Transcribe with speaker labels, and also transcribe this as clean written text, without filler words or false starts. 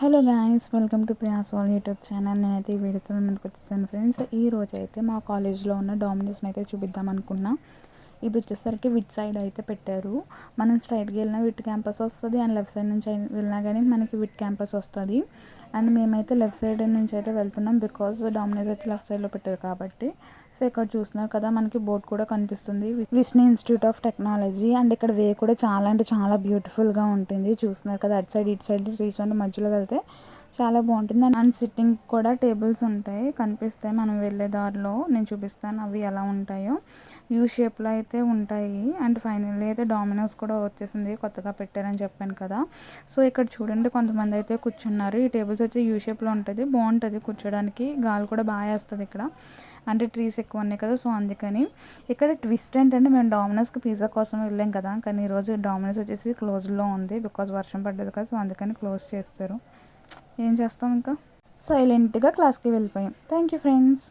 Speaker 1: Hello guys, welcome to Priya's wall YouTube channel. నేనైతే ఈ వీడియోతో ముందుకు వచ్చేసాను ఫ్రెండ్స్. ఈ రోజు అయితే మా కాలేజ్లో ఉన్న డామినోస్ని అయితే చూపిద్దాం అనుకున్నా. ఇది వచ్చేసరికి విట్ సైడ్ అయితే పెట్టారు. మనం స్ట్రైట్గా వెళ్ళినా విట్ క్యాంపస్ వస్తుంది, అండ్ లెఫ్ట్ సైడ్ నుంచి వెళ్ళినా కానీ మనకి విట్ క్యాంపస్ వస్తుంది. అండ్ మేమైతే లెఫ్ట్ సైడ్ నుంచి అయితే వెళ్తున్నాం, బికాజ్ డామినోస్ అయితే లెఫ్ట్ సైడ్లో పెట్టారు కాబట్టి. సో ఇక్కడ చూస్తున్నారు కదా, మనకి బోర్డ్ కూడా కనిపిస్తుంది, Vishnu institute of technology. And ఇక్కడ వే కూడా చాలా అంటే చాలా బ్యూటిఫుల్గా ఉంటుంది. చూస్తున్నారు కదా, అటు సైడ్ ఇటు సైడ్ ట్రీస్ ఉంటే మధ్యలో వెళ్తే చాలా బాగుంటుంది. అండ్ సిట్టింగ్ కూడా టేబుల్స్ ఉంటాయి, కనిపిస్తాయి మనం వెళ్ళే దారిలో. నేను చూపిస్తాను అవి ఎలా ఉంటాయో. యూ షేప్లో అయితే ఉంటాయి. అండ్ ఫైనల్లీ అయితే డామినోస్ కూడా వచ్చేసింది, కొత్తగా పెట్టారని చెప్పాను కదా. సో ఇక్కడ చూడండి, కొంతమంది అయితే కూర్చున్నారు. ఈ టేబుల్స్ వచ్చి యూ షేప్లో ఉంటుంది, బాగుంటుంది కూర్చోడానికి. గాలి కూడా బాగా వేస్తుంది ఇక్కడ, అంటే ట్రీస్ ఎక్కువ ఉన్నాయి కదా, సో అందుకని. ఇక్కడ ట్విస్ట్ ఏంటంటే, మేము డామినోస్కి పిజ్జా కోసం వెళ్ళాం కదా, కానీ ఈరోజు డామినోస్ వచ్చేసి క్లోజ్లో ఉంది, బికాజ్ వర్షం పడ్డది కదా, సో అందుకని క్లోజ్ చేస్తారు. ఏం చేస్తాం ఇంకా, సైలెంట్గా క్లాస్కి వెళ్ళిపోయాం. Thank you friends.